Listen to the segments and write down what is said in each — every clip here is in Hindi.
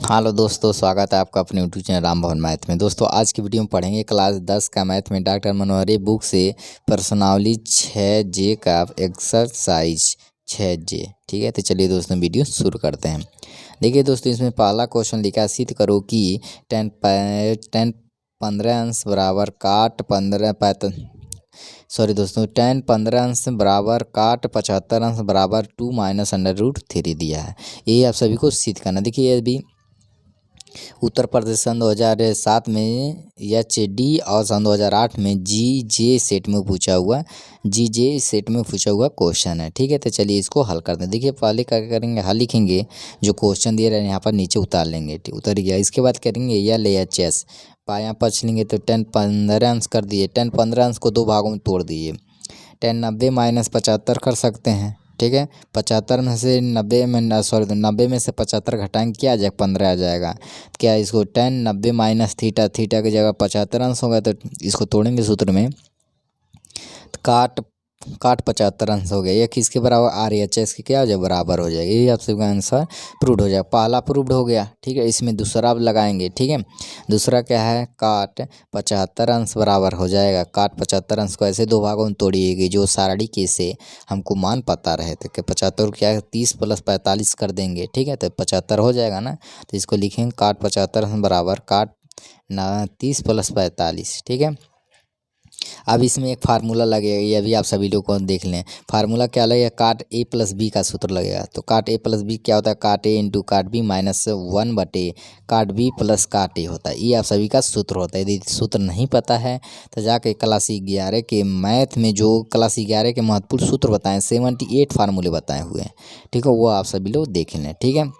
हेलो दोस्तों, स्वागत है आपका अपने यूट्यूब चैनल राम भवन मैथ में। दोस्तों आज की वीडियो में पढ़ेंगे क्लास 10 का मैथ में डॉक्टर मनोहरी बुक से प्रश्नावली 6J का एक्सरसाइज 6J। ठीक है, तो चलिए दोस्तों वीडियो शुरू करते हैं। देखिए दोस्तों, इसमें पहला क्वेश्चन लिखा है, सिद्ध करो कि 15 अंश बराबर काट 15 अंश बराबर काट 75 अंश बराबर 2 माइनस √3 दिया है। ये आप सभी को सिद्ध करना। देखिए ये भी उत्तर प्रदेश सन 2007 में HD और सन 2008 में GJ सेट में पूछा हुआ क्वेश्चन है। ठीक है, तो चलिए इसको हल करते हैं। देखिए पहले क्या करेंगे, हल लिखेंगे, जो क्वेश्चन दिए रहे हैं यहाँ पर नीचे उतार लेंगे। उतर गया, इसके बाद करेंगे LHS पाया पच लेंगे तो 10 15 अंश कर दिए। 10 15 अंश को दो भागों में तोड़ दिए। 10 90 माइनस 75 कर सकते हैं। ठीक है, 75 में से 90 में से 75 घटाएंगे, क्या आ जाएगा, 15 आ जाएगा। क्या इसको 10 90 माइनस थीटा की जगह 75 अंश होगा, तो इसको तोड़ेंगे सूत्र में, तो काट 75 अंश हो गया। ये किसके बराबर, RHS के क्या हो जाए, बराबर हो जाएगा। यही आप सबका आंसर प्रूव्ड हो जाएगा। पहला प्रूव्ड हो गया। ठीक है, इसमें दूसरा अब लगाएंगे। ठीक है, दूसरा क्या है, काट 75 अंश बराबर हो जाएगा। काट 75 अंश को ऐसे दो भागों में तोड़िएगी जो सारणी के से हमको मान पता रहे थे कि 75 क्या है, 30 + 45 कर देंगे। ठीक है, तो 75 हो जाएगा ना, तो इसको लिखेंगे काट 75 अंश बराबर काट 30 + 45। ठीक है, अब इसमें एक फार्मूला लगेगा, ये भी आप सभी लोग को देख लें। फार्मूला क्या लगेगा, काट A + B का सूत्र लगेगा। तो काट A + B क्या होता है, काट A × काट B -1 बटे काट B + काट A होता है। ये आप सभी का सूत्र होता है। यदि सूत्र नहीं पता है तो जाके क्लास 11 के मैथ में जो क्लास 11 के महत्वपूर्ण सूत्र बताएं, 78 फार्मूले बताए हुए हैं। ठीक है, वो आप सभी लोग देख लें। ठीक है,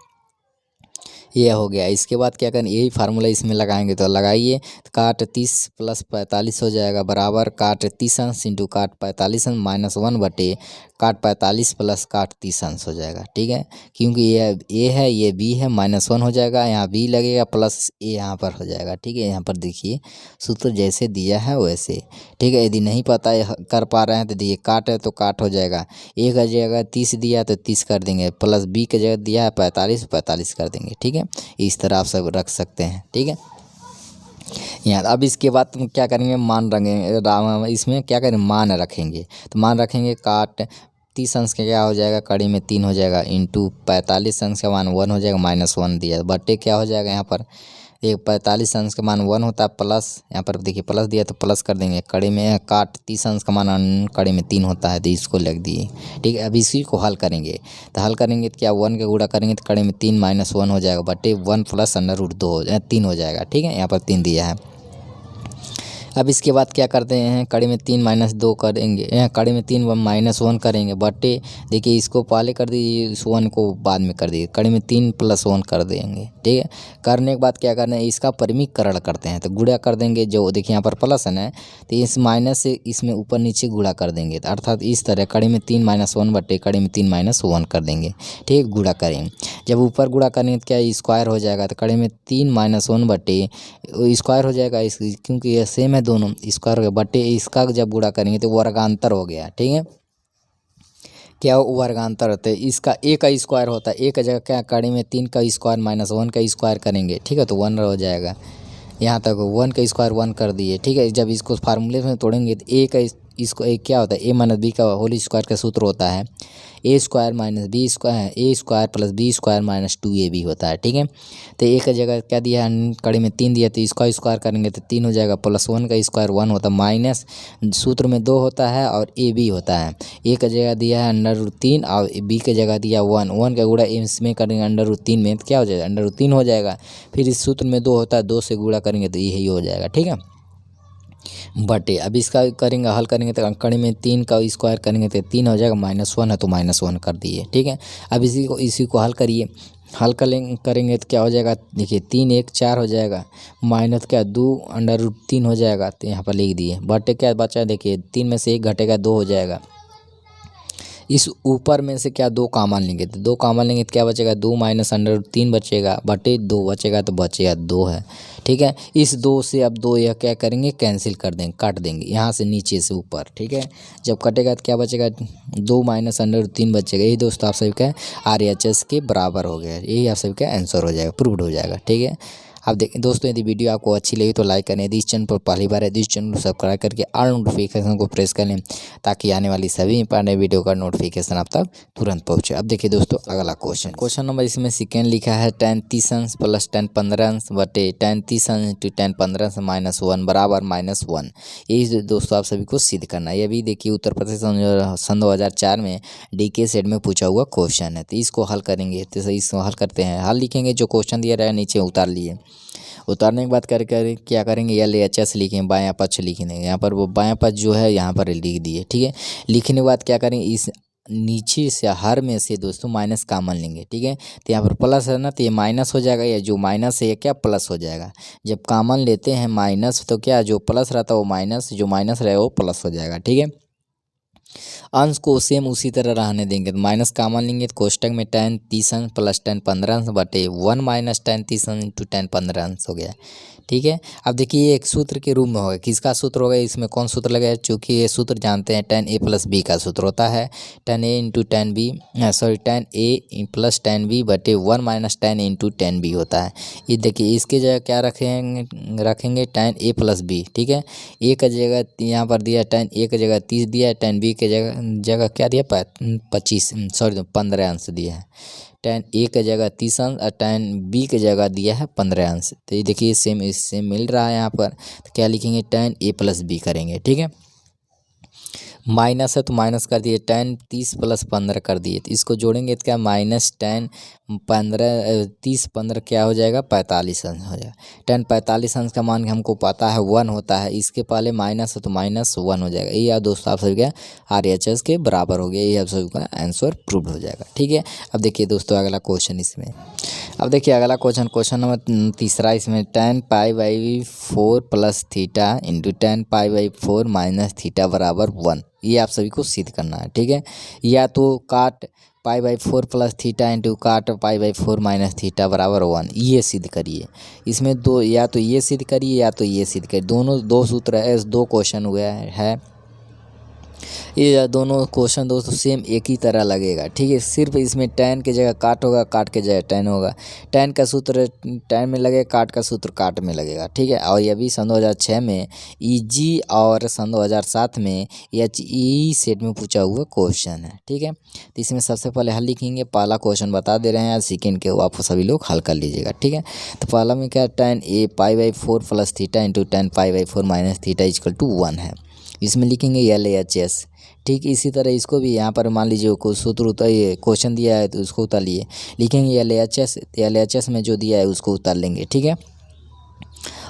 ये हो गया। इसके बाद क्या करें, यही फार्मूला इसमें लगाएंगे, तो लगाइए, तो काट 30 + 45 हो जाएगा बराबर काट 30 अंश × काट 45 अंश -1 बटे काट 45 + काट 30 अंश हो जाएगा। ठीक है, क्योंकि ये A है, ये B है, -1 हो जाएगा, यहाँ B लगेगा प्लस A यहाँ पर हो जाएगा। ठीक है, यहाँ पर देखिए सूत्र जैसे दिया है वैसे। ठीक है, यदि नहीं पता कर पा रहे हैं तो देखिए, काट है तो काट हो जाएगा। A का जगह 30 दिया तो 30 कर देंगे, प्लस B की जगह दिया है 45 कर देंगे। ठीक है, इस तरह आप सब रख सकते हैं। ठीक है, यहाँ अब इसके बाद तुम क्या करेंगे, मान रखेंगे। इसमें क्या करें, मान रखेंगे। तो मान रखेंगे, काट 30 अंश का क्या हो जाएगा, कड़ी में 3 हो जाएगा, इंटू 45 अंश का मान 1 हो जाएगा, -1 दिया, बटे क्या हो जाएगा, यहाँ पर एक 45 अंश का मान 1 होता है, प्लस यहाँ पर देखिए प्लस दिया तो प्लस कर देंगे। कड़ी में काट 30 अंश का मान कड़ी में 3 होता है, तो इसको लिख दिए। ठीक है, अब इसी को हल करेंगे, तो हल करेंगे तो क्या 1 का गुणा करेंगे तो कड़ी में 3 -1 हो जाएगा, बटे 1 + √2 हो जाएगा, 3 हो जाएगा। ठीक है, यहाँ पर 3 दिया है। अब इसके बाद क्या करते हैं, कड़ी में 3 -2 करेंगे, यहाँ कड़ी में 3 -1 करेंगे, बटे देखिए इसको पहले कर दीजिए, इस 1 को बाद में कर दीजिए, कड़ी में 3 + 1 कर देंगे। ठीक है, करने के बाद क्या करना है, इसका परिमीकरण करते हैं, तो गुणा कर देंगे। जो देखिए यहाँ पर प्लस है ना, तो इस माइनस से इसमें ऊपर नीचे गुणा कर देंगे, अर्थात इस तरह कड़ी में 3 -1 बटे कड़ी में 3 -1 कर देंगे। ठीक है, गुणा करेंगे। जब ऊपर गुणा करेंगे तो क्या स्क्वायर हो जाएगा, तो कड़ी में 3 -1 बटे स्क्वायर हो जाएगा, इस क्योंकि ये सेम है दोनों, स्क्वायर हो गया, बटे इसका जब गुणा करेंगे तो वर्गांतर हो गया। ठीक है, क्या वर्गांतर होता है, इसका A का स्क्वायर होता है, A का जगह क्या, कड़ी में 3 का स्क्वायर -1 का स्क्वायर करेंगे। ठीक है, तो 1 हो जाएगा। यहाँ तक 1 का स्क्वायर 1 कर दिए। ठीक है, जब इसको फार्मूले में तोड़ेंगे तो A का इसको A क्या होता है, A - B का होल स्क्वायर का सूत्र होता है A² - B² A² + B² - 2AB होता है। ठीक है, तो A का जगह क्या दिया है, कड़ी में 3 दिया, तो इसका स्क्वायर करेंगे तो 3 हो जाएगा, प्लस 1 का स्क्वायर 1 होता है, माइनस सूत्र में 2 होता है और AB होता है। A का जगह दिया है √3 और B की जगह दिया 1 का गुणा इसमें करेंगे √3 में, तो क्या हो जाएगा, √3 हो जाएगा। फिर इस सूत्र में 2 होता है, 2 से गुणा करेंगे तो यही हो जाएगा। ठीक है, बटे अब इसका करेंगे, हल करेंगे तो कड़ी में 3 का स्क्वायर करेंगे तो 3 हो जाएगा, -1 है तो -1 कर दिए। ठीक है, अब इसी को हल करिए। हल करेंगे तो क्या हो जाएगा, देखिए 3 1 4 हो जाएगा, माइनस क्या 2 √3 हो जाएगा, तो यहाँ पर लिख दिए। बटे क्या बचा, देखिए 3 में से 1 घटेगा 2 हो जाएगा, इस ऊपर में से क्या 2 कॉमन लेंगे तो 2 कॉमन लेंगे तो क्या बचेगा 2 माइनस अंडर 3 बचेगा बटे 2 बचेगा तो बचेगा 2 है। ठीक है, इस 2 से अब 2 यह क्या करेंगे कैंसिल कर देंगे, काट देंगे यहाँ से नीचे से ऊपर। ठीक है, जब कटेगा तो क्या बचेगा 2 माइनस अंडर 3 बचेगा। यही दोस्तों आप सभी का RHS के बराबर हो गया, यही आप सभी का आंसर हो जाएगा, प्रूव्ड हो जाएगा। ठीक है, अब देखें दोस्तों, यदि वीडियो आपको अच्छी लगी तो लाइक करें, यदि इस चैनल पर पहली बार है तो इस चैनल को सब्सक्राइब करके ऑल नोटिफिकेशन को प्रेस कर लें ताकि आने वाली सभी इंपॉर्टेंट वीडियो का नोटिफिकेशन आप तक तुरंत पहुंचे। अब देखिए दोस्तों अगला क्वेश्चन नंबर इसमें सेकेंड लिखा है 10 30 अंश प्लस 10 15 अंश बटे 10 30 अंश इंटू 10 15 अंश माइनस 1 बराबर -1। यही दोस्तों आप सभी को सिद्ध करना है। ये भी देखिए उत्तर प्रदेश सन 2004 में DK सेट में पूछा हुआ क्वेश्चन है। तो इसको हल करेंगे, तो इसको हल करते हैं। हल लिखेंगे, जो क्वेश्चन दिया रहा है नीचे उतार लिए। उतारने के बाद कर क्या करेंगे, LHS लिखेंगे, बायां पक्ष लिख देंगे। यहाँ पर वो बायां पक्ष जो है यहाँ पर लिख दिए। ठीक है, लिखने के बाद क्या करेंगे, इस नीचे से हर में से दोस्तों माइनस कॉमन लेंगे। ठीक है, तो यहाँ पर प्लस है ना, तो ये माइनस हो जाएगा, या जो माइनस है ये क्या प्लस हो जाएगा। जब कॉमन लेते हैं माइनस तो क्या जो प्लस रहता है वो माइनस, जो माइनस रहेगा वो प्लस हो जाएगा। ठीक है, अंश को सेम उसी तरह रहने देंगे। तो माइनस कॉमन लेंगे तो कोष्टक में 10 30 अंश प्लस 10 15 अंश बटे 1 माइनस 10 30 अंश इंटू 10 15 अंश हो गया। ठीक है, अब देखिए ये एक सूत्र के रूप में होगा। किसका सूत्र होगा, इसमें कौन सूत्र लगेगा, चूँकि ये सूत्र जानते हैं 10A + B का सूत्र होता है 10A into 10B, sorry 10A plus 10B बटे 1 माइनस 10 इंटू 10B होता है। ये देखिए इसके जगह क्या रखेंगे 10A + B। ठीक है, A का जगह यहाँ पर दिया 10A की जगह 30 दिया है, 10B के जगह क्या दिया 15 अंश दिया है। 10A की जगह 30 अंश और 10B की जगह दिया है 15 अंश। तो ये देखिए सेम इससे मिल रहा है यहाँ पर। तो क्या लिखेंगे 10A + B करेंगे। ठीक है, माइनस है तो माइनस कर दिए, 10 30 + 15 कर दिए। तो इसको जोड़ेंगे तो क्या -10 15 30 15 क्या हो जाएगा 45 अंश हो जाएगा। 10 45 अंश का मान हमको पता है 1 होता है, इसके पहले माइनस है तो -1 हो जाएगा। ये दोस्तों आप सभी का RHS के बराबर हो गया, ये आप सभी का आंसर प्रूव्ड हो जाएगा। ठीक है, अब देखिए दोस्तों अगला क्वेश्चन इसमें। अब देखिए अगला क्वेश्चन नंबर तीसरा इसमें 10π/4 + थीटा इंटू 10π/4 माइनस थीटा बराबर 1। ये आप सभी को सिद्ध करना है। ठीक है, या तो काट π/4 प्लस थीटा इंटू काट π/4 माइनस थीटा बराबर 1, ये सिद्ध करिए। इसमें दो, या तो ये सिद्ध करिए या तो ये सिद्ध करिए। दोनों 2 सूत्र है, 2 क्वेश्चन हुए है। ये दोनों क्वेश्चन दोस्तों सेम एक ही तरह लगेगा। ठीक है, सिर्फ इसमें tan की जगह काट होगा, काट की जगह tan होगा। tan का सूत्र tan में लगेगा, काट का सूत्र काट में लगेगा। ठीक है, और ये भी सन 2006 में EG और सन 2007 में HE सेट में पूछा हुआ क्वेश्चन है। ठीक है, तो इसमें सबसे पहले हल लिखेंगे। पहला क्वेश्चन बता दे रहे हैं, सेकेंड के आप सभी लोग हल कर लीजिएगा। ठीक है, तो पहला में क्या tan A π/4 plus theta into 10 π/4 minus theta = 1 है। इसमें लिखेंगे LHS। ठीक, इसी तरह इसको भी यहाँ पर मान लीजिए कोई सूत्र उतर, ये क्वेश्चन दिया है तो उसको उतार लिए, लिखेंगे LHS में जो दिया है उसको उतार लेंगे। ठीक है,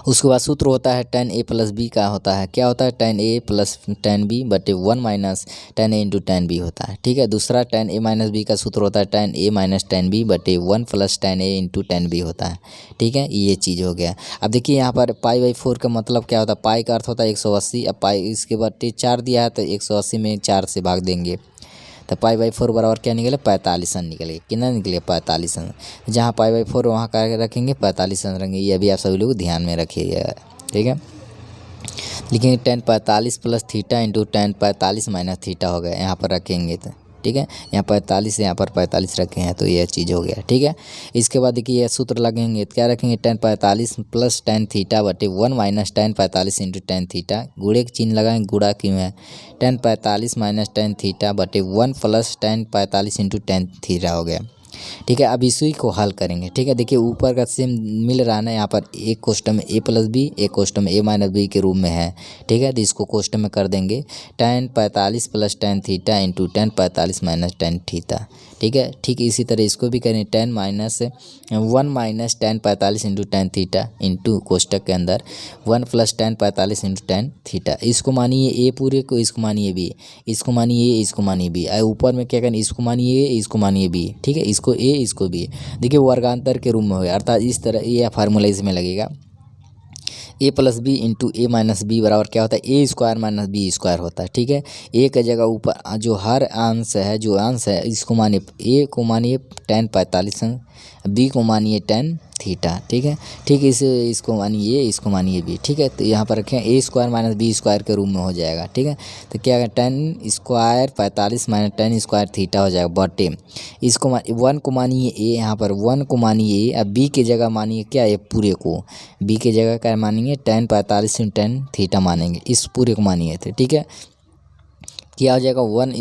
उसके बाद सूत्र होता है 10A + B का होता है, क्या होता है 10A + 10B बटे 1 माइनस 10A इंटू 10B होता है। ठीक है, दूसरा 10A - B का सूत्र होता है 10A - 10B बटे 1 + 10A इंटू 10B होता है। ठीक है, ये चीज़ हो गया। अब देखिए यहाँ पर π/4 का मतलब क्या होता है, पाई का अर्थ होता है 180। अब पाई इसके बाद 4 दिया है तो 180 में 4 से भाग देंगे तो π/4 बराबर क्या निकले 45 अंश निकले। कितना निकले 45 अंश। जहाँ π/4 वहाँ का रखेंगे 45 अंश रखेंगे। ये भी आप सभी लोग ध्यान में रखिएगा। ठीक है, लिखेंगे 10 45 plus theta into 10 45 minus theta हो गया, यहाँ पर रखेंगे तो। ठीक है, यहाँ 45 यहाँ पर 45 रखे हैं तो यह चीज़ हो गया। ठीक है, इसके बाद देखिए यह सूत्र लगेंगे तो क्या रखेंगे 10 45 प्लस 10 थीटा बटे 1 माइनस 10 45 इंटू 10 थीटा। गुणे की चिन्ह लगाएंगे, गुणा क्यों है 10 45 माइनस 10 थीटा बटे 1 प्लस 10 45 इंटू 10 थीटा हो गया। ठीक है, अब इसी को हल करेंगे। ठीक है, देखिए ऊपर का सेम मिल रहा है ना, यहाँ पर एक क्वेश्चन में A + B, एक क्वेश्चन में A - B के रूप में है। ठीक है, तो इसको क्वेश्चन में कर देंगे 10 45 plus 10 theta into 10 45 minus 10 theta. ठीक है, ठीक इसी तरह इसको भी करें 10 - 1 माइनस 10 45 इंटू 10 थीटा इंटू कोष्टक के अंदर 1 प्लस 10 45 इंटू 10 थीटा। इसको मानिए A पूरे को, इसको मानिए B, इसको मानिए A, इसको मानिए B। ऊपर में क्या करें, इसको मानिए A, इसको मानिए B। ठीक है, इसको A, इसको B। देखिए वर्गांतर के रूप में हो गया, अर्थात इस तरह ये फार्मूला इसमें लगेगा। ए प्लस बी इंटू ए माइनस बी बराबर क्या होता है, ए स्क्वायर माइनस बी स्क्वायर होता है। ठीक है, ए की जगह ऊपर जो हर अंश है, जो अंश है इसको मानिए, ए को मानिए tan 45, बी को मानिए tan थीटा। ठीक है, ठीक है, इसको मानिए, इसको मानिए बी। ठीक है, तो यहाँ पर रखें ए स्क्वायर माइनस बी स्क्वायर के रूप में हो जाएगा। ठीक है, तो क्या है, tan square 45 minus tan square theta हो जाएगा बटे, इसको 1 को मानिए ए, यहाँ पर 1 को मानिए ए, अब बी की जगह मानिए क्या, ये पूरे को, बी की जगह क्या मानेंगे tan 45 tan थीटा मानेंगे, इस पूरे को मानिए थे। ठीक है, क्या हो जाएगा 1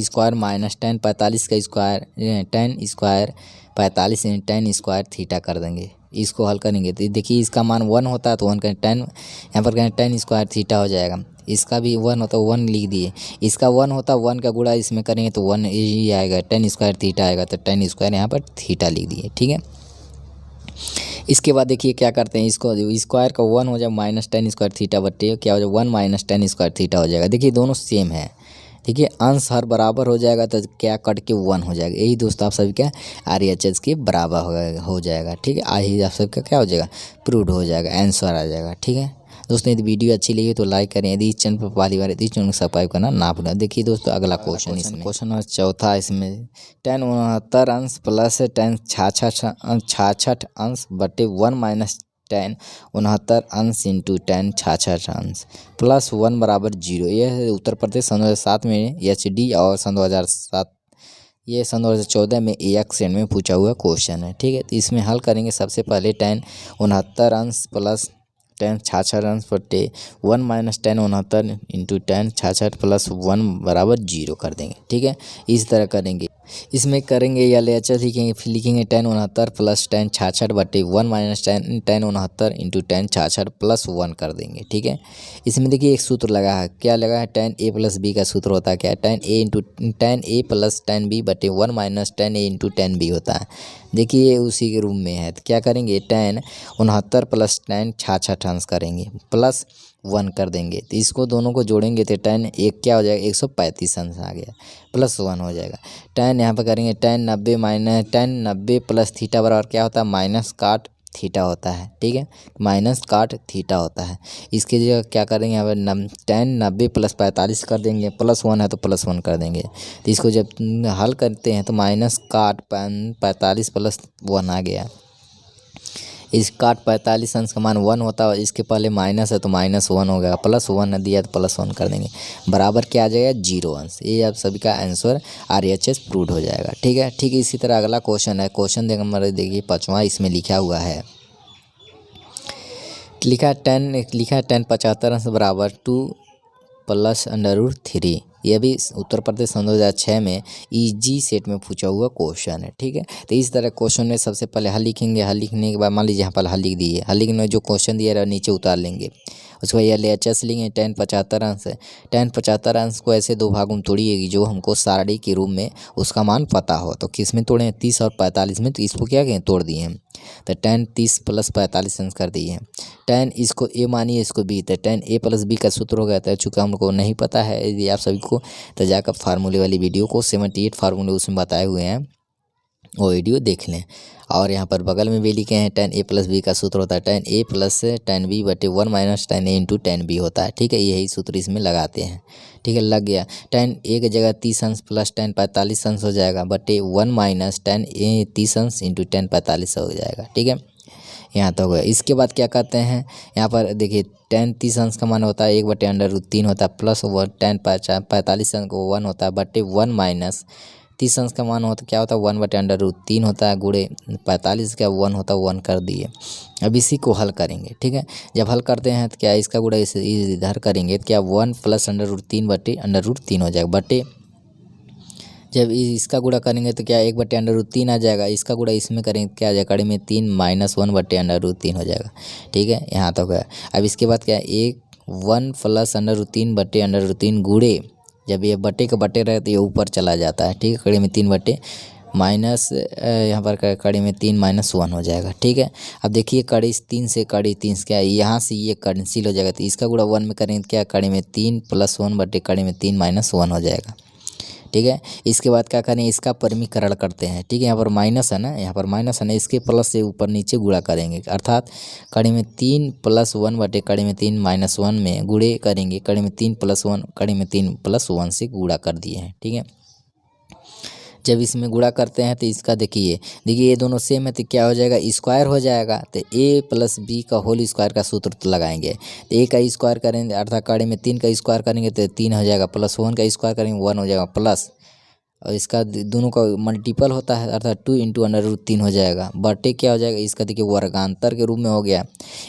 स्क्वायर माइनस tan 45 का square, tan square 45 tan square theta कर देंगे। इसको हल करेंगे तो देखिए इसका मान 1 होता है तो 1 करें tan, यहाँ पर करें tan स्क्वायर थीटा हो जाएगा। इसका भी 1 होता है, 1 लिख दिए, इसका 1 होता है, 1 का गुणा इसमें करेंगे तो 1 ही आएगा, tan स्क्वायर थीटा आएगा, तो tan स्क्वायर यहाँ पर थीटा लिख दिए। ठीक है, इसके बाद देखिए क्या करते हैं, इसको स्क्वायर का 1 हो जाए माइनस tan स्क्वायर थीटा बटे क्या हो जाए 1 माइनस tan स्क्वायर थीटा हो जाएगा। देखिए दोनों सेम है। ठीक है, अंश हर बराबर हो जाएगा तो क्या कट के 1 हो जाएगा। यही दोस्तों आप सभी क्या RHS के बराबर हो जाएगा। ठीक है, यही आप सबका क्या हो जाएगा, प्रूव हो जाएगा, आंसर आ जाएगा। ठीक है दोस्तों, यदि वीडियो अच्छी लगी तो लाइक करें, यदि इस चैनल पर पहली बार इस चैनल को सब्सक्राइब करना ना भूलें। देखिए दोस्तों अगला क्वेश्चन, इसमें क्वेश्चन नंबर चौथा, इसमें tan 69 अंश प्लस tan 66 अंश बटे 1 माइनस tan 69 अंश इंटू tan 66 अंश प्लस 1 बराबर 0। यह उत्तर प्रदेश सन 2007 में HD और सन 2007 ये सन 2014 में AX में पूछा हुआ क्वेश्चन है। ठीक है, तो इसमें हल करेंगे सबसे पहले tan 69 अंश प्लस tan 66 अंश बटे 1 minus tan 69 into tan 66 plus 1 बराबर 0 कर देंगे। ठीक है, इस तरह करेंगे। इसमें करेंगे या LHS लिखेंगे, फिर लिखेंगे tan 69 प्लस tan 66 बटे 1 minus tan 69 into tan 66 plus 1 कर देंगे। ठीक है, इसमें देखिए एक सूत्र लगा है, क्या लगा है, tan A प्लस बी का सूत्र होता है क्या, tan A plus tan B बटे 1 minus tan A into tan B होता है। देखिए उसी के रूप में है, तो क्या करेंगे tan 69 प्लस tan 66 अंश करेंगे प्लस 1 कर देंगे, तो इसको दोनों को जोड़ेंगे तो tan एक क्या हो जाएगा 135 अंश आ गया प्लस 1 हो जाएगा। tan यहाँ पर करेंगे tan 90 minus tan 90 plus theta बराबर क्या होता है, माइनस काट थीटा होता है। ठीक है, माइनस काट थीटा होता है। इसके जगह क्या करेंगे, यहाँ पर tan 90 प्लस 45 कर देंगे, प्लस 1 है तो प्लस 1 कर देंगे। तो इसको जब हल करते हैं तो माइनस काट 45 प्लस 1 आ गया। इस काट 45 अंश का मान 1 होता है, इसके पहले माइनस है तो माइनस 1 हो गया, प्लस 1 दिया तो प्लस 1 कर देंगे, बराबर क्या आ जाएगा 0 अंश। ये आप सभी का आंसर RHS प्रूव हो जाएगा। ठीक है, ठीक है, इसी तरह अगला क्वेश्चन है, क्वेश्चन नंबर देखिए 5वां, इसमें लिखा हुआ है, लिखा है tan 75 अंश बराबर 2 प्लस √3। यह भी उत्तर प्रदेश सन 2006 में EG सेट में पूछा हुआ क्वेश्चन है। ठीक है, तो इस तरह क्वेश्चन में सबसे पहले हल लिखेंगे, हल लिखने के बाद मान लीजिए यहाँ पर हल लिख दिए, हल लिखने में जो क्वेश्चन दिया रहा नीचे उतार लेंगे, उसके बाद LHS लेंगे tan 75 अंश है। tan 75 अंश को ऐसे दो भागों में तोड़िएगी जो हमको सारणी के रूप में उसका मान पता हो, तो किस में तोड़े 30 और 45 में, तो इसको क्या कहें तोड़ दिए हैं, तो tan 30 प्लस 45 अंश कर दिए हैं। tan इसको A मानिए, इसको B, तो tan A प्लस B का सूत्र हो गया था, चूँकि हमको नहीं पता है यदि आप सभी को, तो जाकर फार्मूले वाली वीडियो को 78 फार्मूले उसमें बताए हुए हैं, वो वीडियो देख लें। और यहाँ पर बगल में भी लिखे हैं tan A प्लस बी का सूत्र होता है tan A plus tan B बटे 1 minus tan A into tan B होता है। ठीक है, यही सूत्र इसमें लगाते हैं। ठीक है, लग गया। tan A की जगह 30 अंश प्लस tan 45 अंश हो जाएगा बटे 1 माइनस tan A 30 अंश इंटू tan 45 हो जाएगा। ठीक है, यहाँ तो हो गया। इसके बाद क्या कहते हैं, यहाँ पर देखिए tan 30 अंश का मान होता है 1 बटे √3 होता है, प्लस tan 45 अंश को 1 होता है बटे 1 माइनस 30 अंश का मान होता क्या होता है 1 बटे √3 होता है, गुणे 45 का 1 होता है, 1 कर दिए। अब इसी को हल करेंगे। ठीक है, जब हल करते हैं तो क्या इसका गुणा इधर करेंगे तो क्या 1 प्लस √3 बटे √3 हो जाएगा, बटे जब इसका गुणा करेंगे तो क्या 1 बटे √3 आ जाएगा, इसका गुणा इसमें करेंगे क्या आ जाएगा, कड़ी में 3 माइनस 1 बटे √3 हो जाएगा। ठीक है, यहाँ तो गया। अब इसके बाद क्या 1 प्लस √3 बटे √3 गुणे, जब ये बटे के बटे रहे तो ये ऊपर चला जाता है। ठीक है, कड़ी में 3 बटे माइनस यहाँ पर कड़ी में 3 माइनस 1 हो जाएगा। ठीक है, अब देखिए कड़ी 3 से कड़ी 3 से क्या यहाँ से ये कैंसिल हो जाएगा, तो इसका गुणा 1 में करेंगे क्या कड़ी में 3 प्लस 1 बटे कड़ी में 3 माइनस 1 हो जाएगा। ठीक है। इसके बाद क्या करें, इसका परिमीकरण करते हैं। ठीक है, यहाँ पर माइनस है ना, यहाँ पर माइनस है ना, इसके प्लस से ऊपर नीचे गुणा करेंगे, अर्थात कड़ी में 3 + 1 बटे कड़ी में 3 - 1 में गुणे करेंगे। कड़ी में 3 + 1 कड़ी में 3 + 1 से गुणा कर दिए हैं। ठीक है, जब इसमें गुणा करते हैं तो इसका देखिए ये दोनों सेम है तो क्या हो जाएगा, स्क्वायर हो जाएगा। तो a + b का होल स्क्वायर का सूत्र तो लगाएंगे। तो a का स्क्वायर करेंगे अर्थात कड़ी में 3 का स्क्वायर करेंगे तो 3 हो जाएगा, प्लस 1 का स्क्वायर करेंगे 1 हो जाएगा, प्लस और इसका दोनों का मल्टीपल होता है अर्थात 2 × √3 हो जाएगा। बटे क्या हो जाएगा, इसका देखिए वर्गांतर के रूप में हो गया।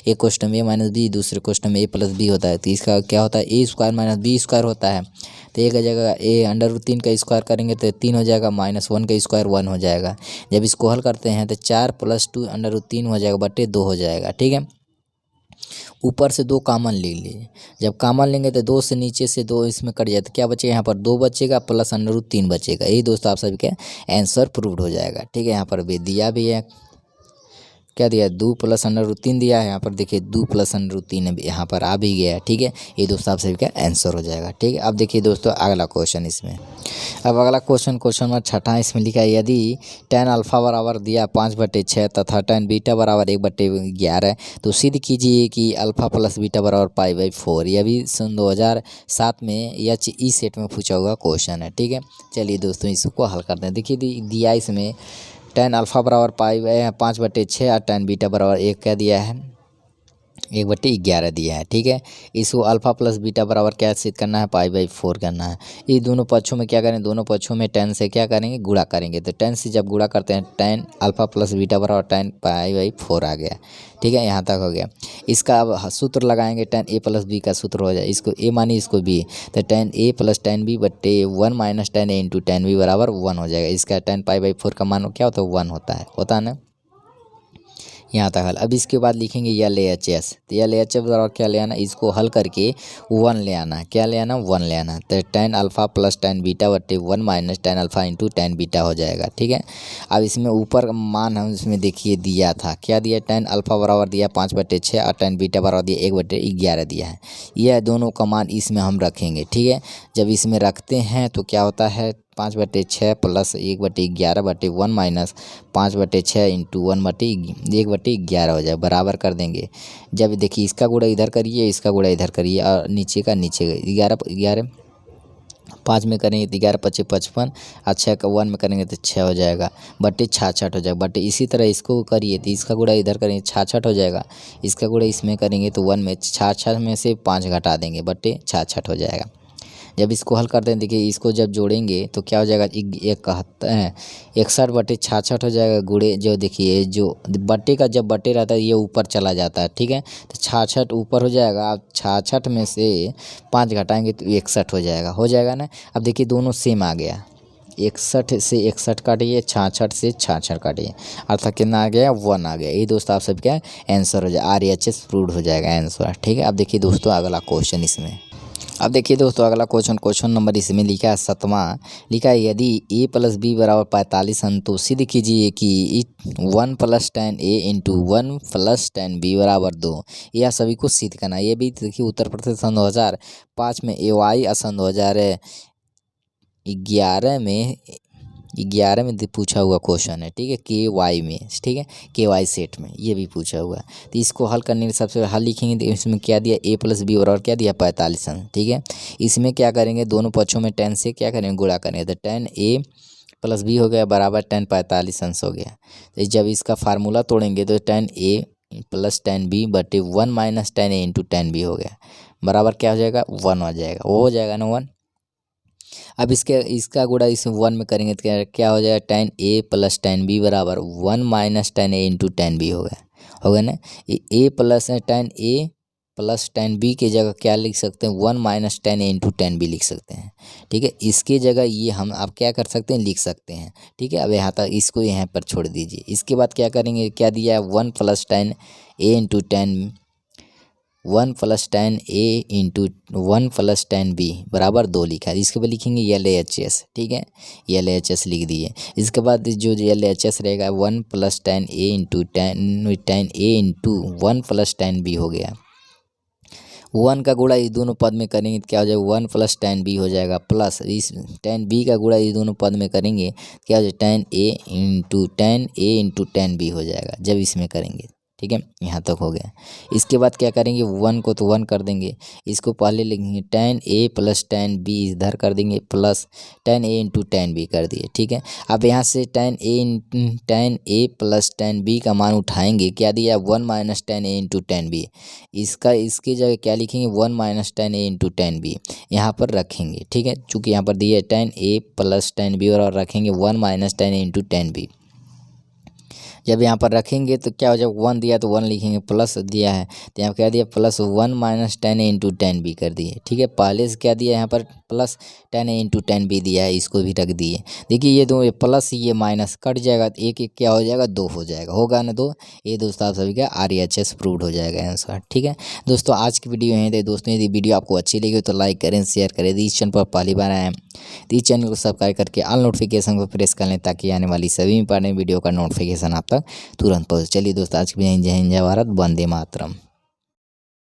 एक क्वेश्चन में a - b, दूसरे क्वेश्चन में a + b होता है, तो इसका क्या होता है, a² - b² होता है। तो एक जगह a√3 का स्क्वायर करेंगे तो 3 हो जाएगा, -1 का स्क्वायर 1 हो जाएगा। जब इसको हल करते हैं तो 4 + 2 √3 हो जाएगा, बटे 2 हो जाएगा। ठीक है, ऊपर से 2 कॉमन ले लीजिए। जब कॉमन लेंगे तो 2 से नीचे से 2 इसमें कट जाए तो क्या बचेगा, यहाँ पर 2 बचेगा प्लस √3 बचेगा। यही दोस्तों आप सभी का आंसर प्रूव्ड हो जाएगा। ठीक है, यहाँ पर भी दिया भी है, क्या दिया, 2 + √3 दिया है। यहाँ पर देखिए 2 + √3 यहाँ पर आ भी गया है। ठीक है, ये दोस्तों आप सभी का आंसर हो जाएगा। ठीक है, अब देखिए दोस्तों अगला क्वेश्चन इसमें। अब अगला क्वेश्चन नंबर 6 इसमें लिखा है, यदि tan अल्फा बराबर दिया 5/6 तथा tan बीटा बराबर 1/11 तो सिद्ध कीजिए कि अल्फा + बीटा बराबर π/4। यह भी सन 2007 में HE सेट में पूछा हुआ क्वेश्चन है। ठीक है, चलिए दोस्तों इसको हल करते हैं। देखिए दिया इसमें tan अल्फा बराबर 5/6 और tan बीटा बराबर 1 क्या दिया है, 1/11 दिया है। ठीक है, इसको अल्फा + बीटा बराबर क्या सिद्ध करना है, π/4 करना है। ये दोनों पक्षों में क्या करें, दोनों पक्षों में tan से क्या करेंगे, गुणा करेंगे। तो tan से जब गुणा करते हैं tan अल्फा + बीटा बराबर tan π/4 आ गया। ठीक है, यहाँ तक हो गया। इसका अब सूत्र लगाएंगे, tan a + b का सूत्र हो जाए, इसको a मानिए इसको b, तो tan a + tan b बटे 1 - tan a × tan b बराबर 1 हो जाएगा। इसका tan π/4 का मान क्या होता है, 1 होता है ना। यहाँ तक हल। अब इसके बाद लिखेंगे LHS, तो LHS बराबर क्या ले आना, इसको हल करके 1 ले आना। क्या ले आना, 1 ले आना। तो tan अल्फा + tan बीटा बटे 1 - tan अल्फा × tan बीटा हो जाएगा। ठीक है, अब इसमें ऊपर मान हम इसमें देखिए दिया था, क्या दिया, tan अल्फा बराबर दिया 5/6 और tan बीटा बराबर दिया 1/11 दिया है। यह दोनों का मान इसमें हम रखेंगे। ठीक है, जब इसमें रखते हैं तो क्या होता है, 5/6 + 1/11 बटे 1 - 5/6 × 1/11 हो जाए, बराबर कर देंगे। जब देखिए इसका गुणा इधर करिए, इसका गुणा इधर करिए और नीचे का नीचे 11 5 में करेंगे तो 11 × 5 = 55 और 6 का 1 में करेंगे तो 6 हो जाएगा, बटे 66 हो जाएगा। बटे इसी तरह इसको करिए तो इसका गुणा इधर करेंगे 66 हो जाएगा, इसका गुणा इसमें करेंगे तो 1 में 66 में से 5 घटा देंगे, बटे 66 हो जाएगा। जब इसको हल करते हैं देखिए इसको जब जोड़ेंगे तो क्या हो जाएगा, 61/66 हो जाएगा। गुणे जो देखिए जो बटे का जब बटे रहता है ये ऊपर चला जाता है। ठीक है, तो 66 ऊपर हो जाएगा। अब 66 में से 5 घटाएंगे तो 61 हो जाएगा ना। अब देखिए दोनों सेम आ गया, 61 से 61 काटिए, 66 से 66 काटिए, अर्थात कितना आ गया, 1 आ गया। ये दोस्तों आप सबका आंसर हो जाएगा, RHS प्रूव्ड हो जाएगा आंसर। ठीक है, अब देखिए दोस्तों अगला क्वेश्चन इसमें। अब देखिए दोस्तों अगला क्वेश्चन नंबर इसमें लिखा है 7वां, लिखा है यदि a + b बराबर 45 है तो सिद्ध कीजिए कि 1 + tan a × 1 + tan b बराबर 2। यह सभी को सिद्ध करना है। ये भी देखिए उत्तर प्रदेश सन 2005 में AY और सन 2011 में पूछा हुआ क्वेश्चन है। ठीक है, KY में, ठीक है, KY सेट में ये भी पूछा हुआ है। तो इसको हल करने के सबसे हल लिखेंगे तो इसमें क्या दिया, a + b बराबर क्या दिया, 45। ठीक है, इसमें क्या करेंगे, दोनों पक्षों में tan से क्या करेंगे, गुणा करेंगे। तो tan a + b हो गया बराबर tan 45 हो गया। तो जब इसका फार्मूला तोड़ेंगे तो tan a + tan b बटे 1 - tan a × tan b हो गया, बराबर क्या हो जाएगा, 1 हो जाएगा। वो हो जाएगा ना 1। अब इसका गुणा इस 1 में करेंगे तो क्या हो जाएगा, tan a + tan b बराबर 1 - tan a × tan b होगा ना। a + tan a + tan b की जगह क्या लिख सकते हैं, 1 - tan a × tan b लिख सकते हैं। ठीक है, इसकी जगह ये हम आप क्या कर सकते हैं, लिख सकते हैं। ठीक है, अब यहाँ तक इसको यहाँ पर छोड़ दीजिए। इसके बाद क्या करेंगे, क्या दिया है, 1 + tan a × tan 1 + tan a × 1 + tan b बराबर 2 लिखा है। इसके बाद लिखेंगे LHS। ठीक है, LHS लिख दिए। इसके बाद जो LHS रहेगा 1 + tan a × tan a × 1 + tan b हो गया। 1 का गुणा इस दोनों पद में करेंगे तो क्या हो जाएगा 1 प्लस tan b हो जाएगा, प्लस इस tan b का गुणा इस दोनों पद में करेंगे क्या हो जाएगा tan a into tan b हो जाएगा जब इसमें करेंगे। ठीक है, यहाँ तक हो गया। इसके बाद क्या करेंगे 1 को तो 1 कर देंगे, इसको पहले लिखेंगे tan a plus tan b इधर कर देंगे plus tan a into tan b कर दिए। ठीक है, अब यहाँ से tan a plus tan b का मान उठाएंगे, क्या दिया 1 minus tan a into tan b, इसकी जगह क्या लिखेंगे 1 minus tan a into tan b यहाँ पर रखेंगे। ठीक है, चूँकि यहाँ पर दिया tan a plus tan b और रखेंगे 1 minus tan a into tan b। जब यहाँ पर रखेंगे तो क्या हो जाएगा 1 दिया तो 1 लिखेंगे, प्लस दिया है तो यहाँ क्या दिया plus 1 minus tan a into tan b कर दिए। ठीक है, पहले से क्या दिया यहाँ पर plus tan a into tan b दिया है, इसको भी रख दिए। देखिए ये दो प्लस ये माइनस कट जाएगा तो एक एक क्या हो जाएगा 2 हो जाएगा, होगा ना 2। ये दोस्तों आप सभी का RHS प्रूव्ड हो जाएगा आंसर। ठीक है दोस्तों, आज की वीडियो यहीं थे दोस्तों। यदि वीडियो आपको अच्छी लगी तो लाइक करें, शेयर करें। यदि इस चैनल पर पहली बार आए तो इस चैनल को सब्सक्राइब करके ऑल नोटिफिकेशन को प्रेस कर लें ताकि आने वाली सभी इंपॉर्टेंट वीडियो का नोटिफिकेशन आप तक तुरंत पहुँचे। चलिए दोस्तों, आज की वीडियो जय हिंद, जय भारत, वंदे मातरम।